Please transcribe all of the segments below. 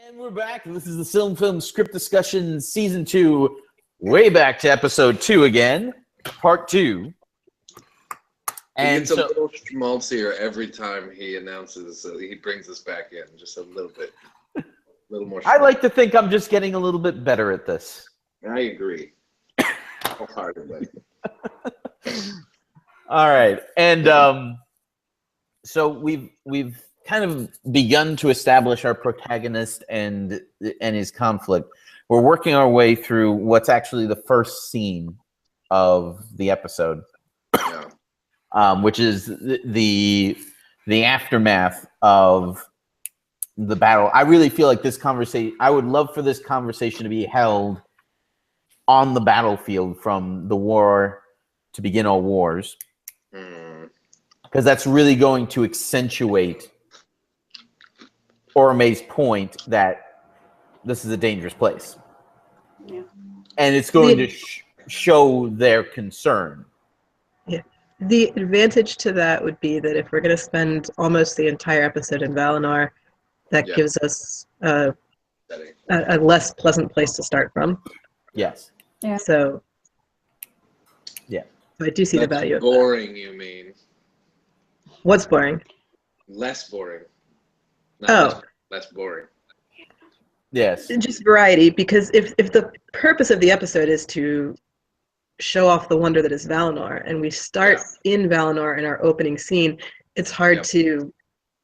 And we're back. This is the SilmFilm script discussion, season 2, way back to episode 2 again, part 2. And it's a little schmaltzier every time he announces. He brings us back in just a little bit, a little more. I like to think I'm just getting a little bit better at this. I agree. Wholeheartedly. All right, and so we've kind of begun to establish our protagonist and his conflict. We're working our way through what's actually the first scene of the episode, which is the aftermath of the battle. I really feel like this conversation. I would love for this conversation to be held on the battlefield from the war to begin all wars, because that's really going to accentuate Orome's point that this is a dangerous place. Yeah. And it's going to show their concern. Yeah. The advantage to that would be that if we're going to spend almost the entire episode in Valinor, that gives us a less pleasant place to start from. Yes. Yeah. So, I do see the value of that. Boring, you mean? What's boring? Less boring. Less boring. Yes. Just variety, because if the purpose of the episode is to show off the wonder that is Valinor, and we start in Valinor in our opening scene, it's hard to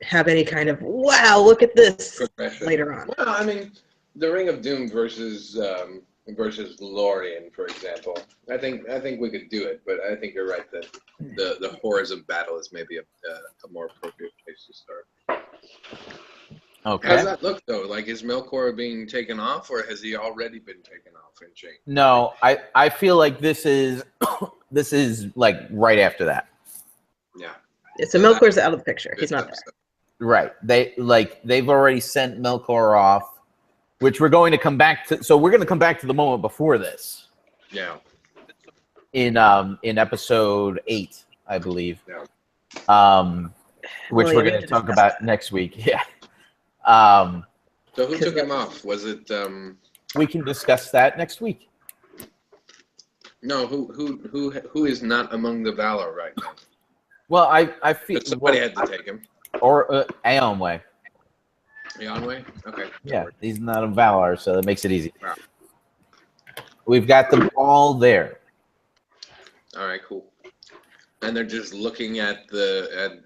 have any kind of, wow, look at this later on. Well, I mean, the Ring of Doom versus Lorien, for example. I think we could do it, but I think you're right that the horrors of battle is maybe a more appropriate place to start. Okay. How does that look, though? Like, is Melkor being taken off, or has he already been taken off and changed? No, I feel like this is like right after that. Yeah. So Melkor's out of the picture. He's not there. Right. They've already sent Melkor off, which we're going to come back to. So we're going to come back to the moment before this. Yeah. In episode 8, I believe. Yeah. Which we're going to talk about next week. Yeah. So who took him off? Was it? We can discuss that next week. No, who is not among the Valor right now? Well, I feel somebody had to take him. Or Eonwë. Eonwë? Okay. Yeah, he's not a Valar, so that makes it easy. Wow. We've got them all there. All right, cool. And they're just looking at the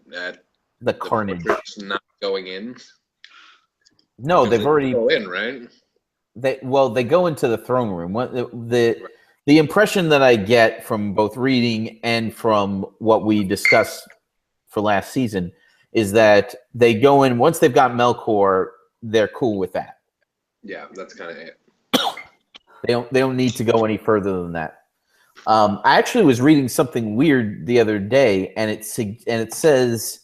carnage. Not going in. No, they've already go in, right? They go into the throne room. The impression that I get from both reading and from what we discussed for last season is that they go in once they've got Melkor. They're cool with that. Yeah, that's kind of it. They don't need to go any further than that. I actually was reading something weird the other day, and it says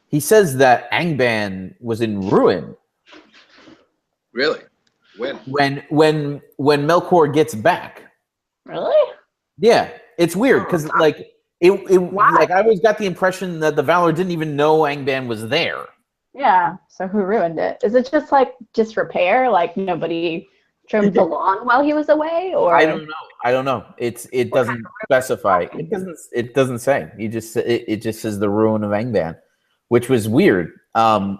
he says that Angband was in ruin. Really? When Melkor gets back. Really? Yeah, it's weird because like like I always got the impression that the Valar didn't even know Angband was there. Yeah. So who ruined it? Is it just like disrepair? Like nobody trimmed the lawn while he was away, or I don't know. It doesn't specify. It doesn't say. It just says the ruin of Angband, which was weird. But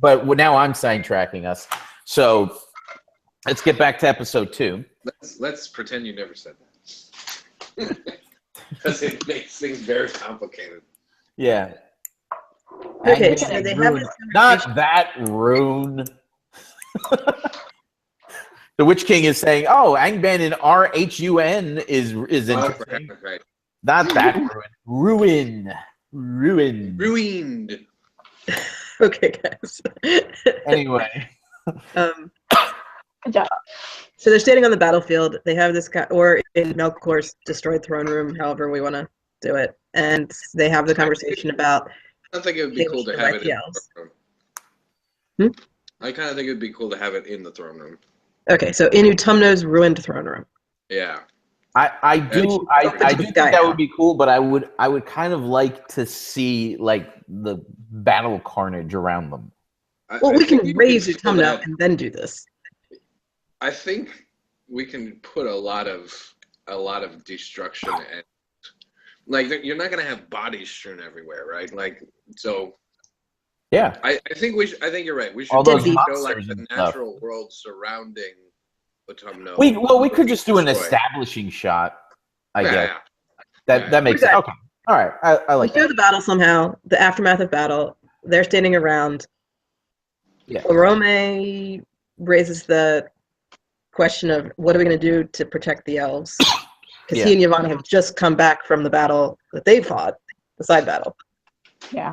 now I'm sidetracking us. So let's get back to episode 2. Let's pretend you never said that. Because it makes things very complicated. Yeah. Okay, so they have this not that rune. The Witch King is saying, "Oh, Angband in RHUN is interesting." Right. Not that ruin. Ruined. Okay, guys. Anyway. good job. So they're standing on the battlefield. They have this guy, or in Melkor's destroyed throne room, however we want to do it. And they have the conversation about. I think it would be cool to have it in the throne room. I kind of think it would be cool to have it in the throne room. Okay, so in Utumno's ruined throne room. Yeah. I do think that would be cool, but I would kind of like to see like the battle carnage around them. Well, we can think raise your fill thumbnail that- and then do this. I think we can put a lot of destruction and like you're not gonna have bodies strewn everywhere, right? Like so. Yeah. I think I think you're right. We should All those show like monsters the and stuff. natural world surrounding Autumno. We could just do an Destroy. establishing shot, I guess. Yeah. That makes sense. Okay. All right. I like We show that. the battle somehow, the aftermath of battle. They're standing around. Yeah. Orome raises the question of what are we going to do to protect the elves? Because he and Yavanna have just come back from the battle that they fought, the side battle. Yeah.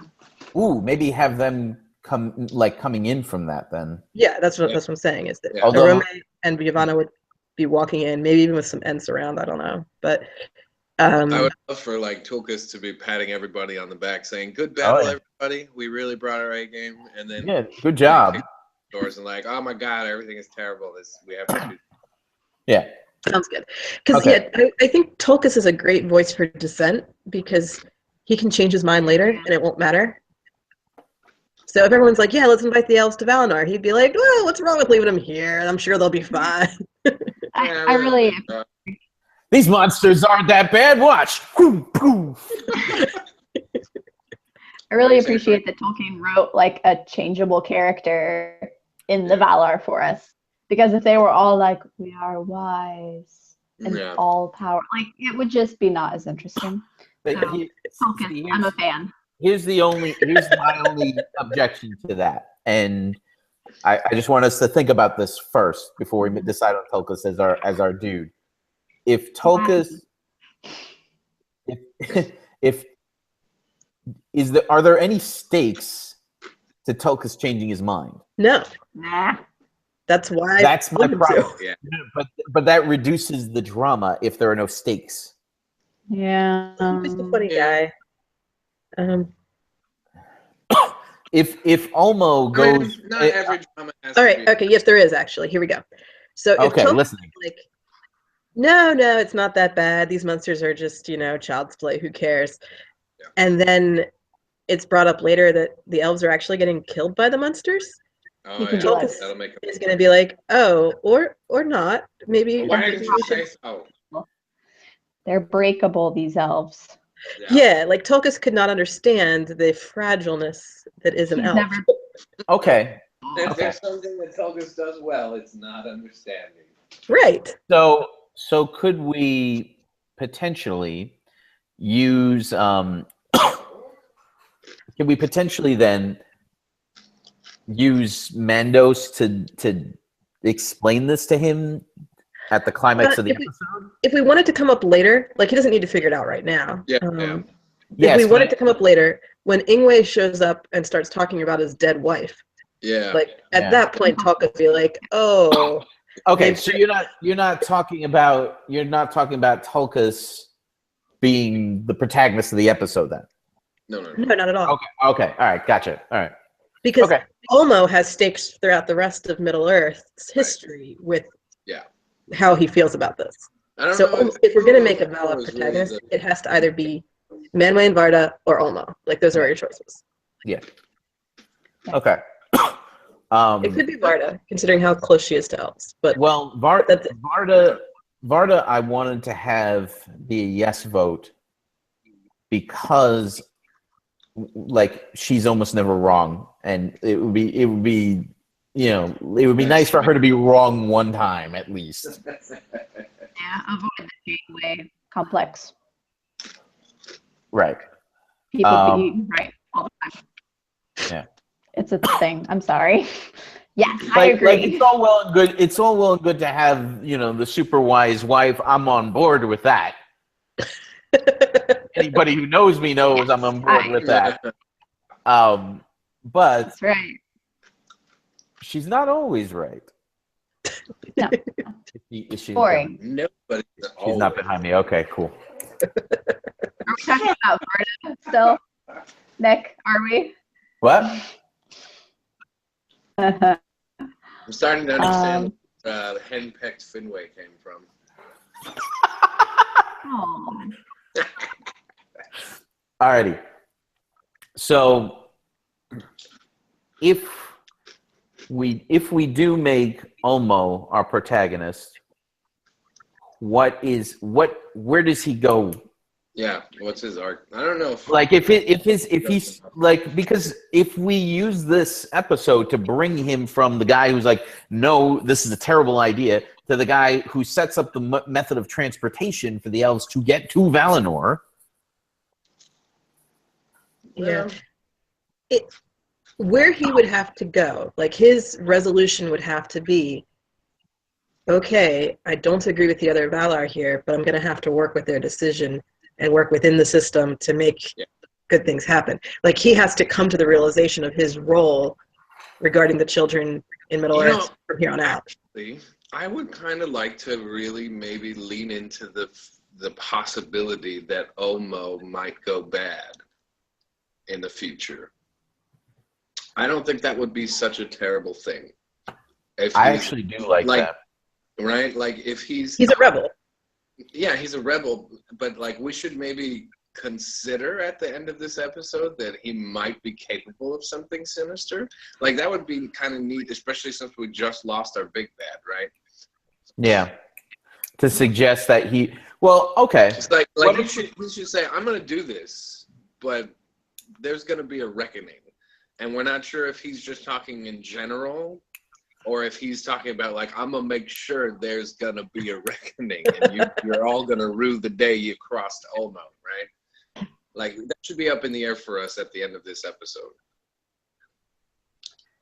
Ooh, maybe have them coming in from that then. Yeah, that's what I'm saying is that Yeah. Although- Orome and Yavanna would be walking in, maybe even with some Ents around. I don't know, but I would love for like Tulkas to be patting everybody on the back, saying, "Good battle, everybody. We really brought our A game." And then Yeah, good job. doors and like, "Oh my God, everything is terrible. We have to shoot." Yeah. sounds good. Because Okay. I think Tulkas is a great voice for dissent because he can change his mind later and it won't matter. So if everyone's like, "Yeah, let's invite the elves to Valinor," he'd be like, "Well, what's wrong with leaving them here? I'm sure they'll be fine." I really These monsters aren't that bad. Watch. I really appreciate that Tolkien wrote like a changeable character in the Valar for us. Because if they were all like, we are wise and all power, like it would just be not as interesting. So, Tolkien, I'm a fan. Here's my only objection to that. And I just want us to think about this first before we decide on Tulkas as our dude. If Tulkas are there any stakes to Tulkas changing his mind? No. Nah. That's why. That's my problem. Yeah. But that reduces the drama if there are no stakes. Yeah. He's a funny guy. If Ulmo goes, not every drama has all to right. be. Okay. Yes, there is actually. Here we go. So if okay, Tulkas listening. is like, no, it's not that bad. These monsters are just child's play. Who cares? Yeah. And then it's brought up later that the elves are actually getting killed by the monsters. Oh, You can yeah, do it. that'll make Is going to be like, oh, or not. Maybe. Why we did you should- say so? They're breakable, these elves. Yeah, like Tulkas could not understand the fragileness that is an He's elf. never Okay. If there's something that Tulkas does well, it's not understanding. Right. So could we potentially use can we potentially then use Mandos to explain this to him at the climax of the episode? If we want it to come up later, like he doesn't need to figure it out right now. Yeah. If we want it to come up later, when Ingwe shows up and starts talking about his dead wife, Yeah. like at that point, Tulkas would be like, "Oh, Okay, so you're not talking about Tulkas being the protagonist of the episode then. No. no, not at all." Okay, all right, gotcha. All right. Because Okay. Ulmo has stakes throughout the rest of Middle Earth's history with how he feels about this. I don't So know if we're going to make a Ulmo Valar is really protagonist, it has to either be Manwë and Varda or Ulmo. Like those are your choices. Yeah. Okay. It could be Varda, considering how close she is to elves. But Well, Varda, I wanted to have be a yes vote because, like, she's almost never wrong, and it would be nice for her to be wrong one time at least. Yeah, avoid the Janeway complex. Right. People be right all the time. Yeah. It's a thing. I'm sorry. Yes, I Like agree. it's all well and good. It's all well and good to have the super wise wife. I'm on board with that. Anybody who knows me knows I'm on board with that. But That's right. she's not always right. No. Is she, Boring. Nobody. She's not behind me. Okay, cool. Are we talking about Varda still? Nick, are we? What? I'm starting to understand where the henpecked Finway came from. Oh. Alrighty. So, if if we do make Olmo our protagonist, where does he go? Yeah, what's his arc? I don't know. If he's like, because if we use this episode to bring him from the guy who's like, no, this is a terrible idea, to the guy who sets up the method of transportation for the elves to get to Valinor. Yeah. Where he would have to go, like his resolution would have to be, okay, I don't agree with the other Valar here, but I'm going to have to work with their decision and work within the system to make good things happen. Like he has to come to the realization of his role regarding the children in Middle Earth from here on out. Actually, I would kind of like to really maybe lean into the possibility that Olmo might go bad in the future. I don't think that would be such a terrible thing. I actually do like that. Right? Like if he's a rebel. Yeah, he's a rebel, but like we should maybe consider at the end of this episode that he might be capable of something sinister. Like that would be kind of neat, especially since we just lost our big bad, right? Yeah. To suggest that okay. It's like we should say, I'm gonna do this, but there's gonna be a reckoning. And we're not sure if he's just talking in general or if he's talking about like, I'm gonna make sure there's gonna be a reckoning and you're all gonna rue the day you crossed Olmo, right? Like that should be up in the air for us at the end of this episode.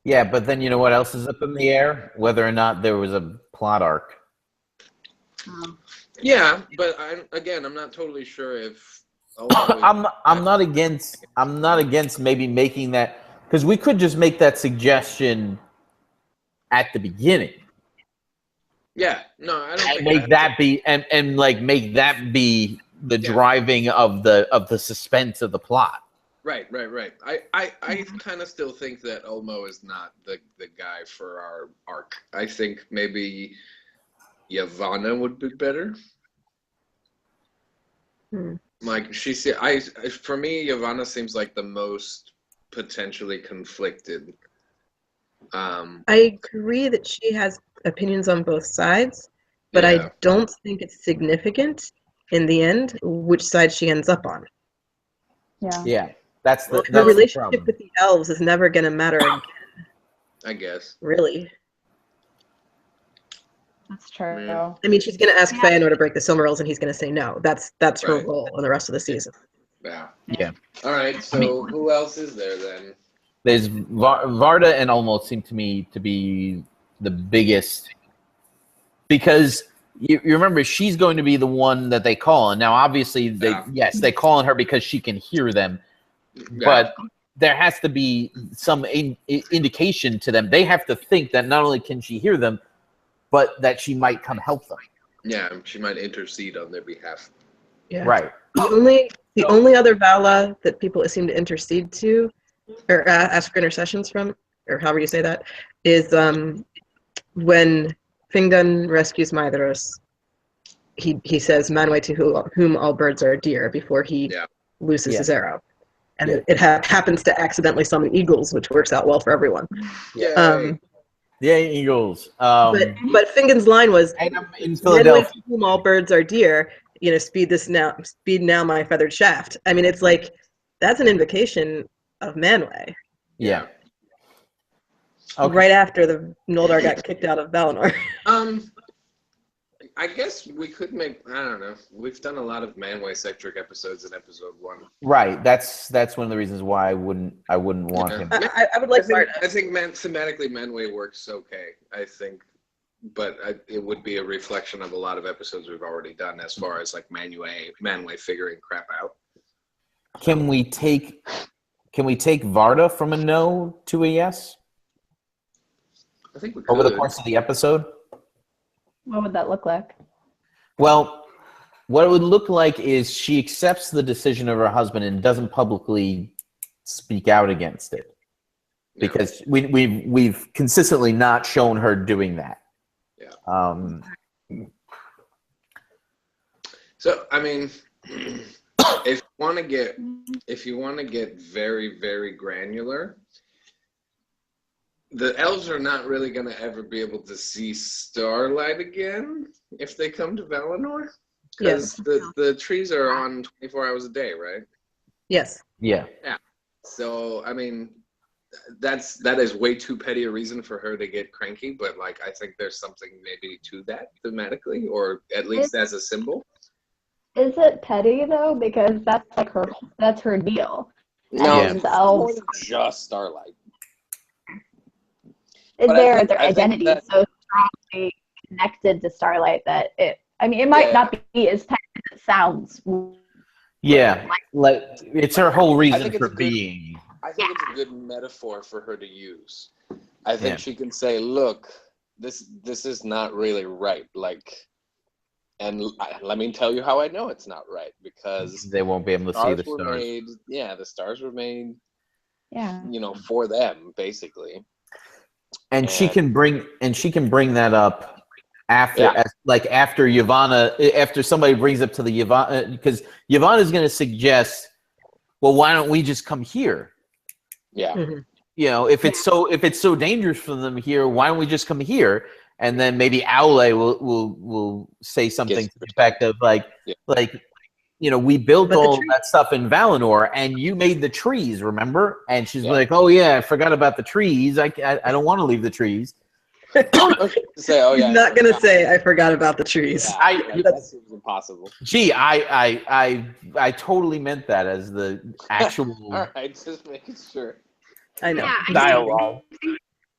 Yeah, but then you know what else is up in the air? Whether or not there was a plot arc. Yeah, but I'm not totally sure if I'm not against maybe making that, because we could just make that suggestion at the beginning. Yeah, no, I don't. And make that be the driving of the suspense of the plot. Right. I kind of still think that Olmo is not the guy for our arc. I think maybe Yavanna would be better. Like for me, Yavanna seems like the most potentially conflicted. I agree that she has opinions on both sides, but I don't think it's significant in the end which side she ends up on. Yeah, that's the relationship with the elves is never going to matter again. I guess. Really. That's true. I mean, she's going to ask Feanor to break the Silmarils, and he's going to say no. That's her role in the rest of the season. Yeah. All right. So who else is there then? There's Varda and Olmo seem to me to be the biggest, because you remember she's going to be the one that they call on. Now, obviously, they call on her because she can hear them, but there has to be some indication to them. They have to think that not only can she hear them, but that she might come help them. Yeah, she might intercede on their behalf. Yeah. Right. The only other Vala that people seem to intercede to, or ask for intercessions from, or however you say that, is when Fingon rescues Maedhros, he says, "Manwë to whom all birds are dear," before he looses his arrow. And it happens to accidentally summon eagles, which works out well for everyone. Eagles. But Fingon's line was, in Philadelphia, to whom all birds are dear, speed now my feathered shaft. I mean, it's like, that's an invocation of Manwë. Yeah. Right after the Noldor got kicked out of Valinor. I guess we could make, I don't know, we've done a lot of Manwë-centric episodes in episode 1. Right. That's one of the reasons why I wouldn't want him. I would like Varda. I think thematically Manwë works okay, I think. But it would be a reflection of a lot of episodes we've already done as far as like Manwë figuring crap out. Can we take Varda from a no to a yes? I think we could. Over the course of the episode? What would that look like? Well, what it would look like is she accepts the decision of her husband and doesn't publicly speak out against it. Because we've consistently not shown her doing that. Yeah. So I mean, if you want to get very, very granular, the elves are not really going to ever be able to see starlight again if they come to Valinor. Because the trees are on 24 hours a day, right? Yes. Yeah. Yeah. So, I mean, that is way too petty a reason for her to get cranky, but like I think there's something maybe to that thematically, or at least as a symbol. Is it petty though? Because that's like her deal. No, Yeah. it's more than just starlight. Their identity is so strongly connected to starlight that it might not be as petty as it sounds. Yeah, like it's her whole reason for being. I think it's a good metaphor for her to use. I think she can say, "Look, this is not really right." Like, and let me tell you how I know it's not right, because they won't be able to see the stars. The stars were made. Yeah. For them basically. And she can bring that up after, after Yavanna, after somebody brings up to the Yavanna, because Yavanna's going to suggest, well, why don't we just come here? Yeah. Mm-hmm. If it's so dangerous for them here, why don't we just come here? And then maybe Aule will say something to the effect of we built all that stuff in Valinor, and you made the trees, remember? And she's like, "Oh yeah, I forgot about the trees. I don't want to leave the trees." He's not gonna say I forgot about the trees. Yeah, that seems impossible. Gee, I totally meant that as the actual. All right, just making sure. I know. Dialogue.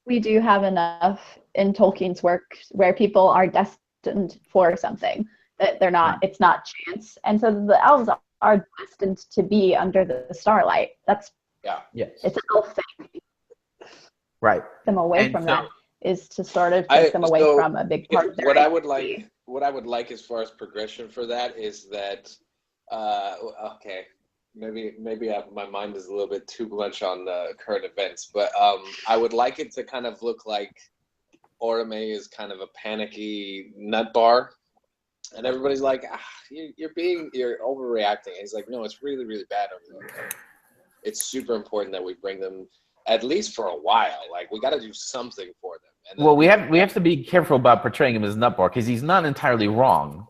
We do have enough in Tolkien's work where people are destined for something. That they're not, it's not chance. And so the elves are destined to be under the starlight. That's it's an elf thing. Right. Them away from that is to sort of take them away from a big part of their identity. What I would like as far as progression for that is that maybe my mind is a little bit too much on the current events, but I would like it to kind of look like Orome is kind of a panicky nut bar. And everybody's like, you're overreacting. And he's like, no, it's really, really bad over there. It's super important that we bring them at least for a while. Like, we got to do something for them. And then, we have to be careful about portraying him as nutbar, because he's not entirely wrong.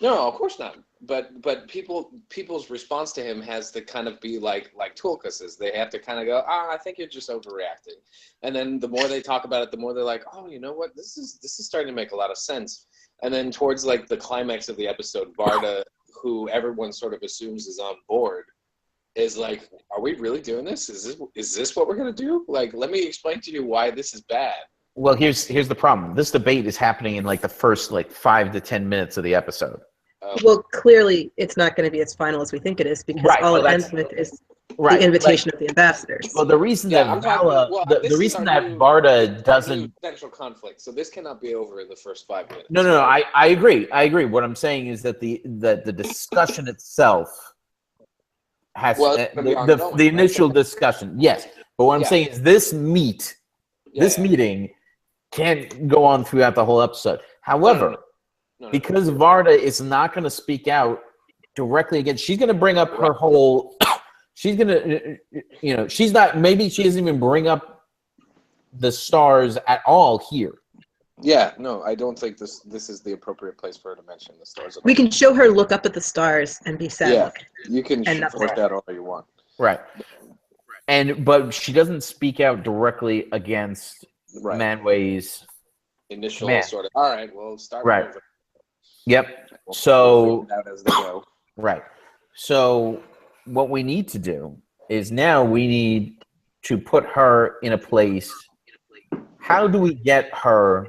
No, of course not. But people's response to him has to kind of be like Tulkas. They have to kind of go, I think you're just overreacting. And then the more they talk about it, the more they're like, oh, you know what? This is starting to make a lot of sense. And then towards like the climax of the episode, Varda, who everyone sort of assumes is on board, is like, are we really doing this? Is this what we're gonna do? Like, let me explain to you why this is bad. Well, here's the problem. This debate is happening in like the first 5 to 10 minutes of the episode. Well, clearly it's not going to be as final as we think it is, because all it ends with is the invitation of the ambassadors. Well, the reason that the reason that Varda doesn't potential conflict, so this cannot be over in the first 5 minutes. No, I agree. What I'm saying is that the discussion itself has the initial discussion. Yes, but what I'm saying is this meeting can't go on throughout the whole episode. However, because Varda is not going to speak out directly against, she's going to bring up her whole. She's going to, she's not. Maybe she doesn't even bring up the stars at all here. Yeah, no, I don't think this is the appropriate place for her to mention the stars. We can show her look up at the stars and be sad. Yeah, you can force that all you want. Right. But she doesn't speak out directly against Manway's initial sort of. All right, well, start over. Yep. So out as they go. Right. So what we need to do is now we need to put her in a place. How do we get her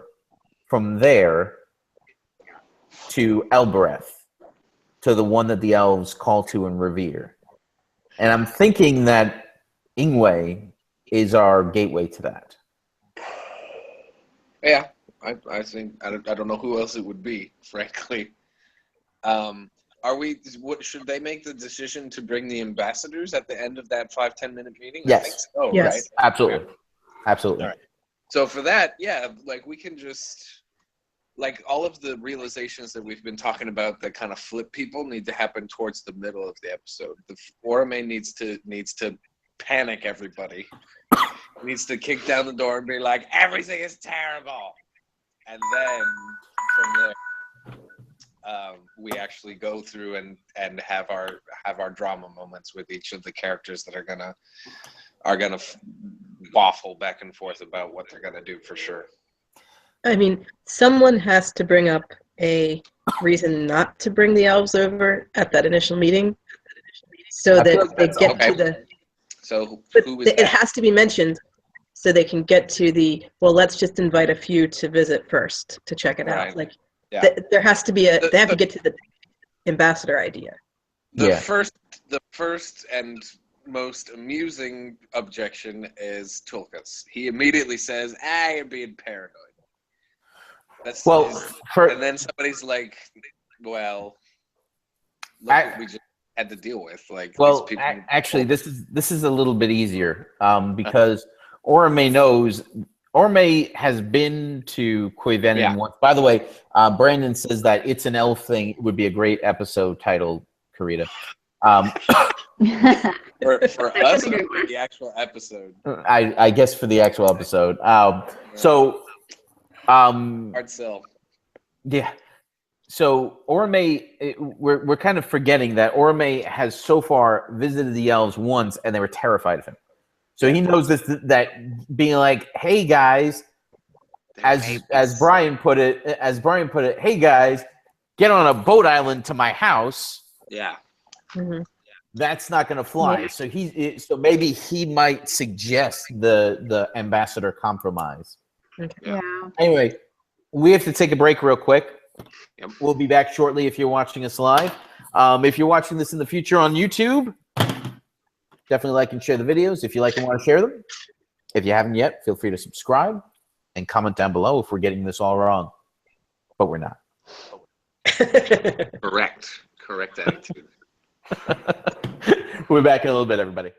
from there to Elbereth, to the one that the elves call to and revere? And I'm thinking that Ingwe is our gateway to that. Yeah, I think I don't know who else it would be, frankly. Should they make the decision to bring the ambassadors at the end of that 5-10 minute meeting? Yes. I think so, yes. Right? Absolutely. Absolutely. All right. So for that, like we can just, like all of the realizations that we've been talking about that kind of flip people need to happen towards the middle of the episode. The Orome needs to panic everybody needs to kick down the door and be like, everything is terrible. And then from there, we actually go through and have our drama moments with each of the characters that are gonna waffle back and forth about what they're gonna do for sure. I mean, someone has to bring up a reason not to bring the elves over at that initial meeting, so that they get to the. So who is it that? has to be mentioned, so they can get to the. Well, let's just invite a few to visit first to check it out. Like, there has to be a. They have to get to the ambassador idea. The first and most amusing objection is Tulkas. He immediately says, you're being paranoid. That's and then somebody's like, well, look what we just had to deal with. Like, well, these people actually, this is a little bit easier because Orme has been to Quevenin once. By the way, Brandon says that it's an elf thing. It would be a great episode title, Karita. For us, or for the actual episode. I guess for the actual episode. So. Hard sell. Yeah. So Orme, we're kind of forgetting that Orme has so far visited the elves once, and they were terrified of him. So he knows that being like, "Hey guys," as Brian put it, "Hey guys, get on a boat island to my house." Yeah. Mm-hmm. That's not going to fly. Yeah. So maybe he might suggest the ambassador compromise. Okay. Yeah. Anyway, we have to take a break real quick. Yep. We'll be back shortly if you're watching us live. If you're watching this in the future on YouTube, definitely like and share the videos if you like and want to share them. If you haven't yet, feel free to subscribe and comment down below if we're getting this all wrong. But we're not. Correct attitude. We're back in a little bit, everybody.